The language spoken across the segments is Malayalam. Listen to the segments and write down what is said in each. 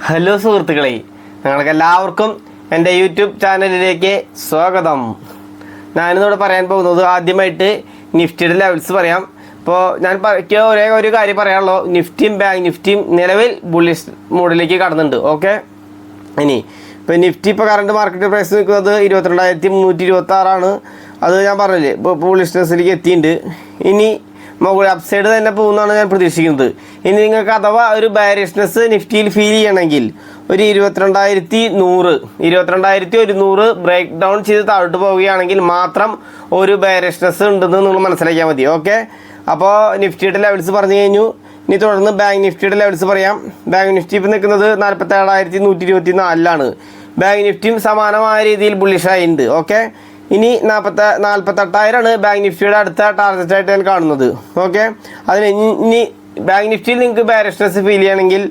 ഹലോ സുഹൃത്തുക്കളെ, നിങ്ങൾക്ക് എല്ലാവർക്കും എൻ്റെ യൂട്യൂബ് ചാനലിലേക്ക് സ്വാഗതം. ഞാനിന്നിവിടെ പറയാൻ പോകുന്നത് ആദ്യമായിട്ട് നിഫ്റ്റിയുടെ ലെവൽസ് പറയാം. ഇപ്പോൾ ഞാൻ ഒരേ ഒരു കാര്യം പറയാനുള്ളൂ, നിഫ്റ്റിയും ബാങ്ക് നിഫ്റ്റിയും നിലവിൽ ബുള്ളിഷ് മൂഡിലേക്ക് കടന്നുണ്ട്. ഓക്കെ, ഇനി ഇപ്പോൾ നിഫ്റ്റി ഇപ്പോൾ കറണ്ട് മാർക്കറ്റ് പ്രൈസ് നിൽക്കുന്നത് 22,326 അത് ഞാൻ പറഞ്ഞില്ലേ, ഇപ്പോൾ ബുള്ളിഷ്നെസ്സിലേക്ക് എത്തിയിട്ടുണ്ട്. ഇനി മുകളിൽ അപ്സൈഡ് തന്നെ പോകുന്നതാണ് ഞാൻ പ്രതീക്ഷിക്കുന്നത്. ഇനി നിങ്ങൾക്ക് അഥവാ ഒരു ബാരിഷ്നെസ് നിഫ്റ്റിയിൽ ഫീൽ ചെയ്യണമെങ്കിൽ ഒരു 22,100 ബ്രേക്ക് ഡൗൺ ചെയ്ത് താഴോട്ട് പോവുകയാണെങ്കിൽ മാത്രം ഒരു ബാരിഷ്നെസ് ഉണ്ടെന്ന് നിങ്ങൾ മനസ്സിലാക്കിയാൽ മതി. ഓക്കെ, അപ്പോൾ നിഫ്റ്റിയുടെ ലെവൽസ് പറഞ്ഞു കഴിഞ്ഞു. ഇനി തുടർന്ന് ബാങ്ക് നിഫ്റ്റിയുടെ ലെവൽസ് പറയാം. ബാങ്ക് നിഫ്റ്റി ഇപ്പോൾ നിൽക്കുന്നത് 47,124 ബാങ്ക് നിഫ്റ്റിയും സമാനമായ രീതിയിൽ ബുള്ളിഷായിട്ടുണ്ട്. ഓക്കെ, ഇനി 48,000 ബാങ്ക് നിഫ്റ്റിയുടെ അടുത്ത ടാർഗറ്റായിട്ട് ഞാൻ കാണുന്നത്. ഓക്കെ, അതിന് ഇനി ബാങ്ക് നിഫ്റ്റിയിൽ നിങ്ങൾക്ക് ബാരിഷ്നെസ് ഫീൽ ചെയ്യണമെങ്കിൽ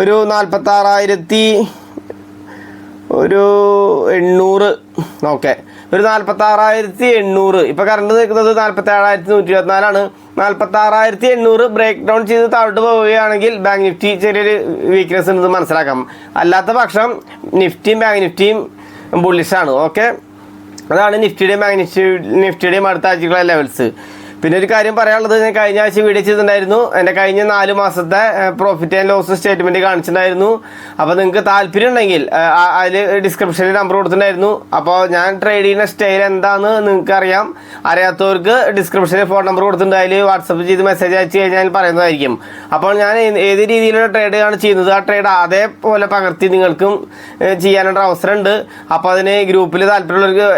ഒരു 46,800 ഓക്കെ, ഒരു 46,800 ഇപ്പോൾ കറണ്ട് നിൽക്കുന്നത് 47,124 46,800 ബ്രേക്ക് ഡൗൺ ചെയ്ത് താഴോട്ട് പോവുകയാണെങ്കിൽ ബാങ്ക് നിഫ്റ്റി ചെറിയൊരു വീക്ക്നെസ് ഉണ്ടെന്ന് മനസ്സിലാക്കാം. അല്ലാത്ത പക്ഷം നിഫ്റ്റിയും ബാങ്ക് നിഫ്റ്റിയും ബുള്ളിഷാണ്. ഓക്കെ, അതാണ് നിഫ്റ്റിയുടെയും ബാങ്ക് നിഫ്റ്റിയുടെയും അടുത്ത ആഴ്ചകളെ ലെവൽസ്. പിന്നെ ഒരു കാര്യം പറയാനുള്ളത്, ഞാൻ കഴിഞ്ഞ ആഴ്ച വീഡിയോ ചെയ്തിട്ടുണ്ടായിരുന്നു. എൻ്റെ കഴിഞ്ഞ 4 മാസത്തെ പ്രോഫിറ്റ് ആൻഡ് ലോസ് സ്റ്റേറ്റ്മെൻറ്റ് കാണിച്ചിട്ടുണ്ടായിരുന്നു. അപ്പോൾ നിങ്ങൾക്ക് താല്പര്യം ഉണ്ടെങ്കിൽ അതിൽ ഡിസ്ക്രിപ്ഷനിൽ നമ്പർ കൊടുത്തിട്ടുണ്ടായിരുന്നു. അപ്പോൾ ഞാൻ ട്രേഡ് ചെയ്യുന്ന സ്റ്റൈൽ എന്താണെന്ന് നിങ്ങൾക്ക് അറിയാത്തവർക്ക് ഡിസ്ക്രിപ്ഷനിൽ ഫോൺ നമ്പർ കൊടുത്തിട്ടുണ്ട്. അതിൽ വാട്സപ്പ് ചെയ്ത് മെസ്സേജ് അയച്ചു കഴിഞ്ഞാൽ പറയുന്നതായിരിക്കും. അപ്പോൾ ഞാൻ ഏത് രീതിയിലുള്ള ട്രേഡാണ് ചെയ്യുന്നത്, ആ ട്രേഡ് അതേപോലെ പകർത്തി നിങ്ങൾക്കും ചെയ്യാനുള്ള അവസരമുണ്ട്. അപ്പോൾ അതിന് ഗ്രൂപ്പിൽ താല്പര്യമുള്ളവർക്ക്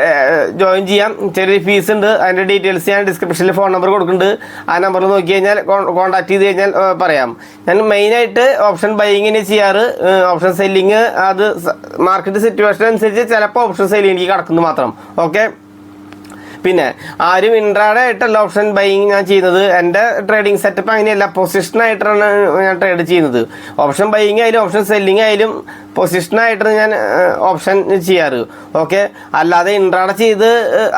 ജോയിൻ ചെയ്യാം. ചെറിയൊരു ഫീസ് ഉണ്ട്. അതിൻ്റെ ഡീറ്റെയിൽസ് ഞാൻ ഡിസ്ക്രിപ്ഷനിൽ ഫോൺ നമ്പർ കൊടുക്കുന്നുണ്ട്. ആ നമ്പറിൽ നോക്കി കഴിഞ്ഞാൽ കോൺടാക്ട് ചെയ്ത് കഴിഞ്ഞാൽ പറയാം. ഞാൻ മെയിനായിട്ട് ഓപ്ഷൻ ബൈയിങ്ങിന് ചെയ്യാറ്. ഓപ്ഷൻ സെല്ലിങ് അത് മാർക്കറ്റ് സിറ്റുവേഷൻ അനുസരിച്ച് ചിലപ്പോൾ ഓപ്ഷൻ സെല്ലിങ്ങിലേക്ക് കടക്കുന്നു മാത്രം. ഓക്കെ, പിന്നെ ആരും ഇൻട്രാഡേ ആയിട്ടല്ല ഓപ്ഷൻ ബൈയിങ് ഞാൻ ചെയ്യുന്നത്. എൻ്റെ ട്രേഡിംഗ് സെറ്റപ്പ് അങ്ങനെയല്ല, പൊസിഷനായിട്ടാണ് ഞാൻ ട്രേഡ് ചെയ്യുന്നത്. ഓപ്ഷൻ ബൈയിങ് ആയാലും ഓപ്ഷൻ സെല്ലിങ് ആയാലും പൊസിഷനായിട്ടാണ് ഞാൻ ഓപ്ഷൻ ചെയ്യാറ്. ഓക്കെ, അല്ലാതെ ഇൻട്രാഡേ ചെയ്ത്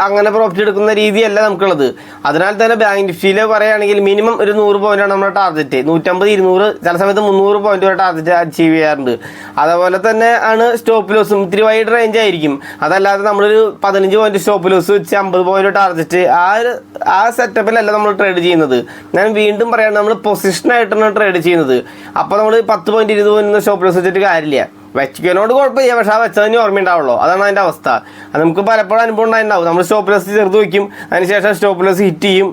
അങ്ങനെ പ്രോഫിറ്റ് എടുക്കുന്ന രീതിയല്ല നമുക്കുള്ളത്. അതിനാൽ തന്നെ ബാങ്ക് നിഫ്റ്റിയിൽ പറയുകയാണെങ്കിൽ മിനിമം ഒരു 100 പോയിൻ്റാണ് നമ്മുടെ ടാർഗറ്റ്. 150, 200, ചില സമയത്ത് 300 പോയിൻ്റ് വരെ ടാർഗറ്റ് അച്ചീവ് ചെയ്യാറുണ്ട്. അതേപോലെ തന്നെ ആണ് സ്റ്റോപ്പ് ലോസും ഇത്തിരി വൈഡ് റേഞ്ച് ആയിരിക്കും. അതല്ലാതെ നമ്മളൊരു 15 പോയിന്റ് സ്റ്റോപ്പ് ലോസ് വെച്ച് 50 പോയിന്റ് ടാർഗറ്റ് ആ സെറ്റപ്പിലല്ല നമ്മൾ ട്രേഡ് ചെയ്യുന്നത്. ഞാൻ വീണ്ടും പറയാം, നമ്മൾ പൊസിഷനായിട്ടാണ് ട്രേഡ് ചെയ്യുന്നത്. അപ്പോൾ നമ്മൾ 10 പോയിന്റ് 20 പോയിന്റ് സ്റ്റോപ്പ് ലോസ് വെച്ചിട്ട് കാര്യമില്ല. വെച്ചിനോട് കുഴപ്പമില്ല, പക്ഷേ ആ വെച്ചതിന് ഓർമ്മയുണ്ടാവുള്ളൂ. അതാണ് അതിൻ്റെ അവസ്ഥ. അത് നമുക്ക് പലപ്പോഴും അനുഭവം ഉണ്ടായിട്ടുണ്ടാവും. നമ്മൾ സ്റ്റോപ്പ് ലോസ് ചെറുത് വയ്ക്കും, അതിനുശേഷം സ്റ്റോപ്പ് ലോസ് ഹിറ്റ് ചെയ്യും.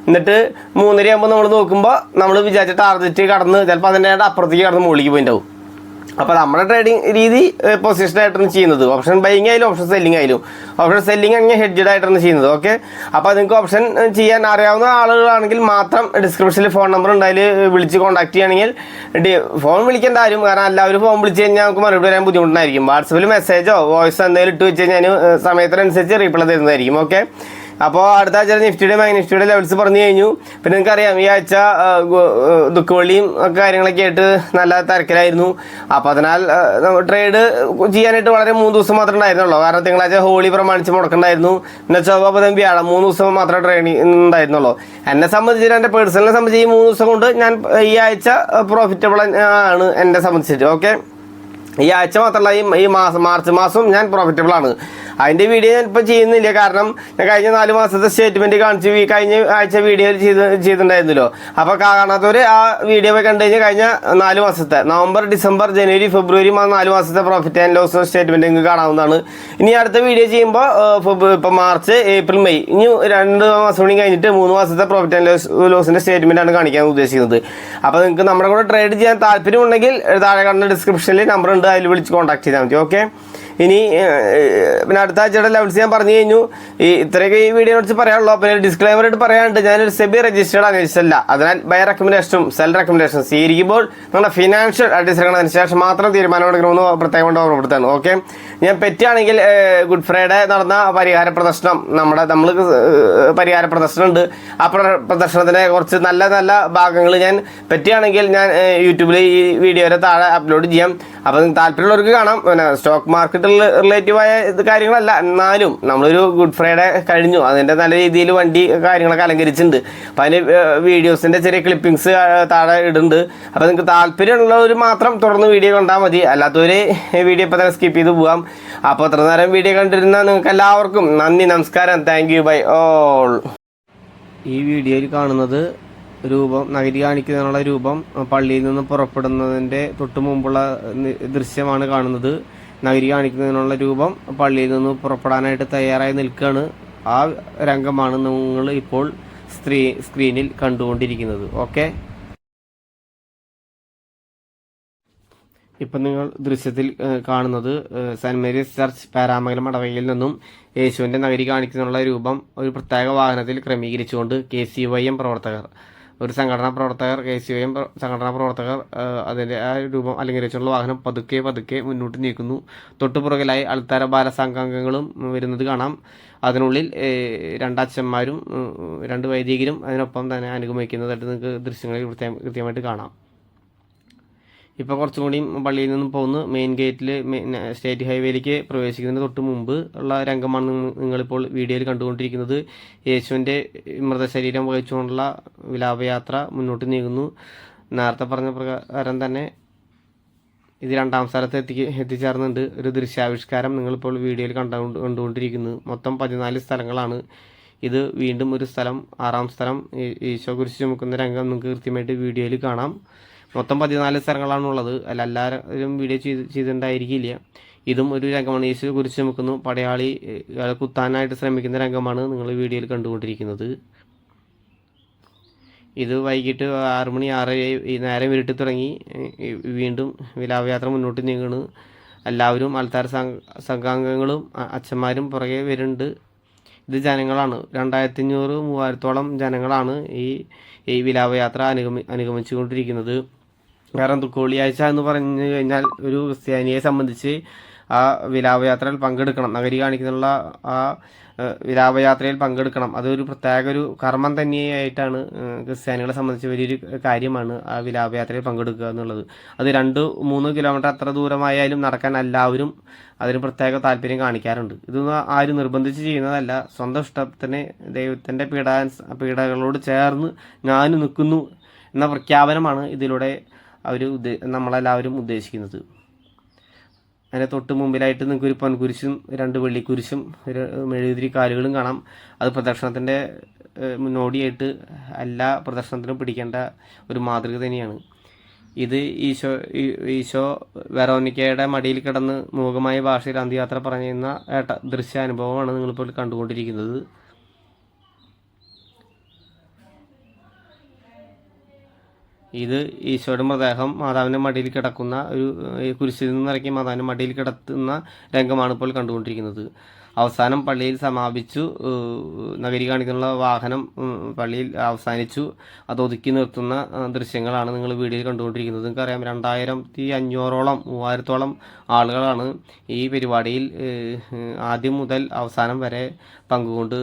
എന്നിട്ട് 3:30 ആകുമ്പോൾ നമ്മൾ നോക്കുമ്പോൾ നമ്മൾ വിചാരിച്ച ടാർഗറ്റ് കടന്ന് ചിലപ്പോൾ അതിൻ്റെ അപ്പുറത്തേക്ക് കടന്ന് മുകളിലേക്ക് പോയിട്ടുണ്ടാവും. അപ്പോൾ നമ്മുടെ ട്രേഡിങ് രീതി പൊസിഷനായിട്ടാണ് ചെയ്യുന്നത്. ഓപ്ഷൻ ബൈയിങ് ആയാലും ഓപ്ഷൻ സെല്ലിങ് ആയാലും. ഓപ്ഷൻ സെല്ലിങ് അങ്ങനെ ഹെഡ്ജഡ് ആയിട്ടാണ് ചെയ്യുന്നത്. ഓക്കെ, അപ്പോൾ നിങ്ങൾക്ക് ഓപ്ഷൻ ചെയ്യാൻ അറിയാവുന്ന ആളുകളാണെങ്കിൽ മാത്രം ഡിസ്ക്രിപ്ഷനിൽ ഫോൺ നമ്പർ ഉണ്ട്, അതിൽ വിളിച്ച് കോൺടാക്ട് ചെയ്യുകയാണെങ്കിൽ ഫോൺ വിളിക്കേണ്ട ആരും, കാരണം എല്ലാവരും ഫോൺ വിളിച്ച് കഴിഞ്ഞാൽ നമുക്ക് മറുപടി വരാൻ ബുദ്ധിമുട്ടുണ്ടായിരിക്കും. വാട്സപ്പിൽ മെസ്സേജോ വോയിസോ എന്തെങ്കിലും ഇട്ട് വെച്ച് കഴിഞ്ഞാൽ സമയത്തിനനുസരിച്ച് റീപ്ലൈ തരുന്നതായിരിക്കും. ഓക്കെ, അപ്പോൾ അടുത്ത ആഴ്ച നിഫ്റ്റിയുടെ ബാങ്ക് നിഫ്റ്റിയുടെ ലെവൽസ് പറഞ്ഞു കഴിഞ്ഞു. പിന്നെ നിങ്ങൾക്കറിയാം, ഈ ആഴ്ച ദുഃഖവെള്ളിയും ഒക്കെ കാര്യങ്ങളൊക്കെ ആയിട്ട് നല്ല തിരക്കിലായിരുന്നു. അപ്പോൾ അതിനാൽ ട്രേഡ് ചെയ്യാനായിട്ട് വളരെ 3 ദിവസം മാത്രമേ ഉണ്ടായിരുന്നുള്ളൂ. കാരണം തിങ്കളാഴ്ച ഹോളി പ്രമാണിച്ച് മുടക്കണ്ടായിരുന്നു. പിന്നെ ചൊവ്വ ബുധൻ വ്യാഴം 3 ദിവസം മാത്രമേ ട്രേഡിങ് ഉണ്ടായിരുന്നുള്ളൂ. എന്നെ സംബന്ധിച്ചിട്ട്, എൻ്റെ പേഴ്സണലിനെ സംബന്ധിച്ച് ഈ 3 ദിവസം കൊണ്ട് ഞാൻ ഈ ആഴ്ച പ്രോഫിറ്റബിൾ ആണ് എന്നെ സംബന്ധിച്ചിട്ട്. ഓക്കെ, ഈ ആഴ്ച മാത്രമല്ല, ഈ മാർച്ച് മാസം ഞാൻ പ്രോഫിറ്റബിൾ ആണ്. അതിൻ്റെ വീഡിയോ ഞാൻ ഇപ്പോൾ ചെയ്യുന്നില്ല, കാരണം ഞാൻ കഴിഞ്ഞ 4 മാസത്തെ സ്റ്റേറ്റ്മെൻറ്റ് കാണിച്ചു കഴിഞ്ഞ ആഴ്ച വീഡിയോ ചെയ്തിട്ടുണ്ടായിരുന്നല്ലോ. അപ്പോൾ കാണാത്തവർ ആ വീഡിയോ പോയി കണ്ടു കഴിഞ്ഞാൽ കഴിഞ്ഞ 4 മാസത്തെ നവംബർ, ഡിസംബർ, ജനുവരി, ഫെബ്രുവരി 4 മാസത്തെ പ്രോഫിറ്റ് ആൻഡ് ലോസ് സ്റ്റേറ്റ്മെൻറ്റ് നിങ്ങൾക്ക് കാണാവുന്നതാണ്. ഇനി അടുത്ത വീഡിയോ ചെയ്യുമ്പോൾ ഇപ്പോൾ മാർച്ച്, ഏപ്രിൽ, മെയ്, ഇനി 2 മാസം കൂടി കഴിഞ്ഞിട്ട് 3 മാസത്തെ പ്രോഫിറ്റ് ആൻഡ് ലോസിൻ്റെ സ്റ്റേറ്റ്മെൻറ്റാണ് കാണിക്കാൻ ഉദ്ദേശിക്കുന്നത്. അപ്പോൾ നിങ്ങൾക്ക് നമ്മുടെ കൂടെ ട്രേഡ് ചെയ്യാൻ താല്പര്യമുണ്ടെങ്കിൽ താഴെ കാണുന്ന ഡിസ്ക്രിപ്ഷനിൽ നമ്പർ ഉണ്ട്, അതിൽ വിളിച്ച് കോൺടാക്ട് ചെയ്താൽ മതി. ഓക്കെ, ഇനി പിന്നെ അടുത്ത ആഴ്ചയുടെ ലെവൽസ് ഞാൻ പറഞ്ഞു കഴിഞ്ഞു. ഇത്രയൊക്കെ ഈ വീഡിയോ കുറിച്ച് പറയാനുള്ളൂ. പിന്നെ ഡിസ്ക്ലൈമർ ആയിട്ട് പറയാനുണ്ട്, ഞാനൊരു സെബി രജിസ്റ്റേർഡ് അനലിസ്റ്റ് അല്ല. അതിനാൽ ബൈ റെക്കമെൻഡേഷനും സെൽ റെക്കമെൻഡേഷനും സ്വീകരിക്കുമ്പോൾ നിങ്ങളുടെ ഫിനാൻഷ്യൽ അഡ്വൈസർ അതിന് ശേഷം മാത്രം തീരുമാനം എടുക്കണമെന്ന് പ്രത്യേകം ഓർമ്മപ്പെടുത്താണ്. ഓക്കെ, ഞാൻ പറ്റുകയാണെങ്കിൽ ഗുഡ് ഫ്രൈഡേ നടന്ന പരിഹാര പ്രദർശനം നമ്മൾ പരിഹാര പ്രദർശനം ഉണ്ട്. ആ പ്രദർശനത്തിൻ്റെ കുറച്ച് നല്ല നല്ല ഭാഗങ്ങൾ ഞാൻ പറ്റുകയാണെങ്കിൽ ഞാൻ യൂട്യൂബിൽ ഈ വീഡിയോയുടെ താഴെ അപ്ലോഡ് ചെയ്യാം. അപ്പോൾ താല്പര്യമുള്ളവർക്ക് കാണാം. പിന്നെ സ്റ്റോക്ക് മാർക്കറ്റ് മതമായിട്ട് റിലേറ്റീവായ കാര്യങ്ങളല്ല, എന്നാലും നമ്മളൊരു ഗുഡ് ഫ്രൈഡേ കഴിഞ്ഞു, അതിൻ്റെ നല്ല രീതിയിൽ വണ്ടി കാര്യങ്ങളൊക്കെ അലങ്കരിച്ചിട്ടുണ്ട്. അപ്പോൾ അതിന് വീഡിയോസിൻ്റെ ചെറിയ ക്ലിപ്പിങ്സ് താഴെ ഇടുന്നുണ്ട്. അപ്പോൾ നിങ്ങൾക്ക് താല്പര്യമുള്ളവർ മാത്രം തുടർന്ന് വീഡിയോ കണ്ടാൽ മതി, അല്ലാത്തവർ വീഡിയോ ഇപ്പോൾ തന്നെ സ്കിപ്പ് ചെയ്ത് പോകാം. അപ്പോൾ അത്ര നേരം വീഡിയോ കണ്ടിരുന്ന നിങ്ങൾക്ക് എല്ലാവർക്കും നന്ദി, നമസ്കാരം, താങ്ക് യു, ബൈ ഓൾ. ഈ വീഡിയോയിൽ കാണുന്നത് രൂപം, നഗരി കാണിക്കുന്നതിനുള്ള രൂപം പള്ളിയിൽ നിന്ന് പുറപ്പെടുന്നതിൻ്റെ തൊട്ട് മുമ്പുള്ള ദൃശ്യമാണ് കാണുന്നത്. നഗരി കാണിക്കുന്നതിനുള്ള രൂപം പള്ളിയിൽ നിന്ന് പുറപ്പെടാനായിട്ട് തയ്യാറായി നിൽക്കുകയാണ്. ആ രംഗമാണ് നിങ്ങൾ ഇപ്പോൾ സ്ക്രീനിൽ കണ്ടുകൊണ്ടിരിക്കുന്നത്. ഓക്കെ, ഇപ്പം നിങ്ങൾ ദൃശ്യത്തിൽ കാണുന്നത് സെൻറ് മേരീസ് ചർച്ച് പാരാമംഗലം അടവയിൽ നിന്നും യേശുവിൻ്റെ നഗരി കാണിക്കുന്നതിനുള്ള രൂപം ഒരു പ്രത്യേക വാഹനത്തിൽ ക്രമീകരിച്ചുകൊണ്ട് KCYM പ്രവർത്തകർ, ഒരു സംഘടനാ പ്രവർത്തകർ, KCYM സംഘടനാ പ്രവർത്തകർ അതിൻ്റെ ആ രൂപം അലങ്കരിച്ചുള്ള വാഹനം പതുക്കെ മുന്നോട്ട് നീക്കുന്നു. തൊട്ടുപുറകിലായി അൾത്താര ബാലസംഘാംഗങ്ങളും വരുന്നത് കാണാം. അതിനുള്ളിൽ 2 അച്ഛന്മാരും 2 വൈദികരും അതിനൊപ്പം തന്നെ അനുഗമിക്കുന്നതായിട്ട് നിങ്ങൾക്ക് ദൃശ്യങ്ങളിൽ കൃത്യമായിട്ട് കാണാം. ഇപ്പോൾ കുറച്ചും കൂടി പള്ളിയിൽ നിന്നും പോകുന്ന മെയിൻ ഗേറ്റിൽ സ്റ്റേറ്റ് ഹൈവേയിലേക്ക് പ്രവേശിക്കുന്നതിന് തൊട്ട് മുമ്പ് ഉള്ള രംഗമാണ് നിങ്ങളിപ്പോൾ വീഡിയോയിൽ കണ്ടുകൊണ്ടിരിക്കുന്നത്. യേശുവിൻ്റെ മൃതശരീരം വഹിച്ചുകൊണ്ടുള്ള വിലാപയാത്ര മുന്നോട്ട് നീങ്ങുന്നു. നേരത്തെ പറഞ്ഞ പ്രകാരം തന്നെ ഇത് 2ാം സ്ഥലത്ത് എത്തിച്ചേർന്നുണ്ട്. ഒരു ദൃശ്യാവിഷ്കാരം നിങ്ങളിപ്പോൾ വീഡിയോയിൽ കണ്ടുകൊണ്ടിരിക്കുന്നത്. മൊത്തം 14 സ്ഥലങ്ങളാണ്. ഇത് വീണ്ടും ഒരു സ്ഥലം, 6ാം സ്ഥലം ഈശോ കുരിശ് ചുമക്കുന്ന രംഗം നിങ്ങൾക്ക് കൃത്യമായിട്ട് വീഡിയോയിൽ കാണാം. മൊത്തം 14 സ്ഥലങ്ങളാണുള്ളത്. എല്ലാവരും വീഡിയോ ചെയ്തിട്ടുണ്ടായിരിക്കില്ല. ഇതും ഒരു രംഗമാണ്. യേശു കുരിശ് ചുമക്കുന്നു, പടയാളി കുത്താനായിട്ട് ശ്രമിക്കുന്ന രംഗമാണ് നിങ്ങൾ വീഡിയോയിൽ കണ്ടുകൊണ്ടിരിക്കുന്നത്. ഇത് വൈകിട്ട് 6 മണി 6 നേരം ഇരുട്ടി തുടങ്ങി. വീണ്ടും വിലാപയാത്ര മുന്നോട്ട് നീങ്ങുന്നു. എല്ലാവരും അൾത്താര സംഘാംഗങ്ങളും അച്ഛന്മാരും പുറകെ വരുന്നുണ്ട്. ഇത് ജനങ്ങളാണ്. 2500-3000-ഓളം ജനങ്ങളാണ് ഈ വിലാപയാത്ര അനുഗമിച്ചുകൊണ്ടിരിക്കുന്നത്. കാരണം വെള്ളിയാഴ്ച എന്ന് പറഞ്ഞു കഴിഞ്ഞാൽ ഒരു ക്രിസ്ത്യാനിയെ സംബന്ധിച്ച് ആ വിലാപയാത്രയിൽ പങ്കെടുക്കണം, നഗരി കാണിക്കുന്നുള്ള ആ വിലാപയാത്രയിൽ പങ്കെടുക്കണം. അതൊരു പ്രത്യേക ഒരു കർമ്മം തന്നെയായിട്ടാണ് ക്രിസ്ത്യാനികളെ സംബന്ധിച്ച് വലിയൊരു കാര്യമാണ് ആ വിലാപയാത്രയിൽ പങ്കെടുക്കുക എന്നുള്ളത്. അത് 2-3 കിലോമീറ്റർ അത്ര ദൂരമായാലും നടക്കാൻ എല്ലാവരും അതിന് പ്രത്യേക താല്പര്യം കാണിക്കാറുണ്ട്. ഇതൊന്നും ആരും നിർബന്ധിച്ച് ചെയ്യുന്നതല്ല, സ്വന്തം ഇഷ്ടത്തിന് ദൈവത്തിൻ്റെ പീഡകളോട് ചേർന്ന് ഞാനും നിൽക്കുന്നു എന്ന പ്രഖ്യാപനമാണ് ഇതിലൂടെ നമ്മളെല്ലാവരും ഉദ്ദേശിക്കുന്നത്. അതിന് തൊട്ട് മുമ്പിലായിട്ട് നിങ്ങൾക്ക് ഒരു പൊൻകുരിശും 2 വെള്ളിക്കുരിശും മെഴുകുതിരി കാലുകളും കാണാം. അത് പ്രദക്ഷിണത്തിൻ്റെ മുന്നോടിയായിട്ട് എല്ലാ പ്രദക്ഷിണത്തിനും പിടിക്കേണ്ട ഒരു മാതൃക തന്നെയാണ്. ഇത് ഈശോ വെറോനിക്കയുടെ മടിയിൽ കിടന്ന് മൂകമായ ഭാഷയിൽ അന്ത്യയാത്ര പറയുന്ന ദൃശ്യാനുഭവമാണ് നിങ്ങളിപ്പോൾ കണ്ടുകൊണ്ടിരിക്കുന്നത്. ഇത് ഈശോയുടെ മൃതദേഹം മാതാവിൻ്റെ മടിയിൽ കിടക്കുന്ന ഒരു കുരിശിൽ നിന്നിറക്കി മാതാവിൻ്റെ മടിയിൽ കിടത്തുന്ന രംഗമാണ് ഇപ്പോൾ കണ്ടുകൊണ്ടിരിക്കുന്നത്. അവസാനം പള്ളിയിൽ സമാപിച്ചു. നഗരി കാണിക്കുന്ന വാഹനം പള്ളിയിൽ അവസാനിച്ചു. അത് ഒതുക്കി നിർത്തുന്ന ദൃശ്യങ്ങളാണ് നിങ്ങൾ വീഡിയോയിൽ കണ്ടുകൊണ്ടിരിക്കുന്നത്. നിങ്ങൾക്കറിയാം 2500-ഓളം 3000-ഓളം ആളുകളാണ് ഈ പരിപാടിയിൽ ആദ്യം മുതൽ അവസാനം വരെ പങ്കുകൊണ്ട്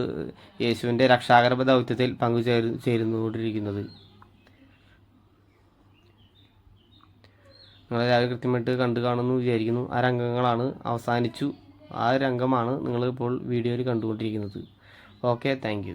യേശുവിൻ്റെ രക്ഷാകര ദൗത്യത്തിൽ ചേരുന്നുകൊണ്ടിരിക്കുന്നത്. നിങ്ങളെല്ലാവരും കൃത്യമായിട്ട് കാണുമെന്ന് വിചാരിക്കുന്നു. ആ രംഗങ്ങളാണ് അവസാനിച്ചു. ആ രംഗമാണ് നിങ്ങളിപ്പോൾ വീഡിയോയിൽ കണ്ടുകൊണ്ടിരിക്കുന്നത്. Okay, thank you.